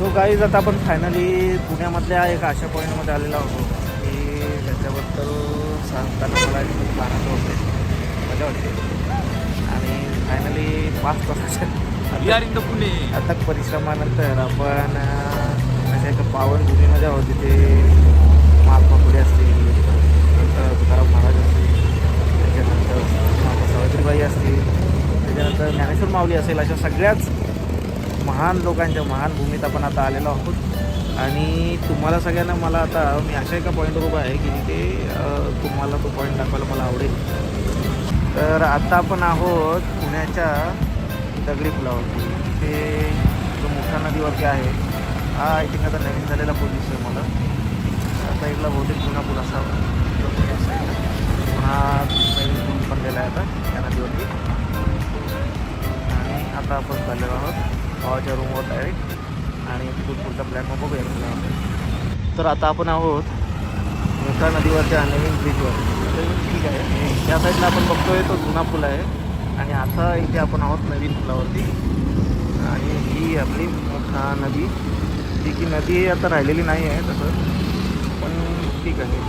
So guys आता आपण finally पुण्यामधल्या एक अशा पॉईंटमध्ये आलेलो आहोत की त्याच्याबद्दल सांगताना मला एकदम आनंद होते, मजा वाटते. आणि फायनली 5 तासाच्या इन द पुणे अथक परिश्रमानंतर आपण अशा एका पावन भूमीमध्ये आहोत तिथे महात्मा असतील, नंतर तुकाराम महाराज असतील, त्याच्यानंतर माता सावित्रीबाई असतील, त्याच्यानंतर ज्ञानेश्वर माऊली असेल, अशा सगळ्याच महान लोकांच्या महान भूमीत आपण आता आलेलो आहोत. आणि तुम्हाला सगळ्यांना मला आता मी अशा एका पॉईंटवर उभा आहे की तिथे तुम्हाला तो पॉईंट दाखवायला मला आवडेल. तर आता आपण आहोत पुण्याच्या दगडी पुलावरती. तिथे जो मोठा नदीवरती आहे हा आय थिंक आता नवीन झालेला पूल दिसतोय मला. आता इथला बहुतेक जुना पूल असावा हा नवीन पूल बनलेला आहे आता त्या नदीवरती. आणि आता आपण चाललेलो आहोत भावाच्या रूमवर डायरेक्ट आणि तिथून पुढचा प्लॅन मग बघूया आपल्याला. तर आता आपण आहोत मोठ्या नदीवरच्या नवीन ब्रिजवर. ठीक आहे, त्या साईडला आपण बघतोय तो जुना पूल आहे आणि आता इथे आपण आहोत नवीन पुलावरती. आणि ही आपली मोठा नदी, जी की नदी आता राहिलेली नाही आहे तसं, पण ठीक आहे.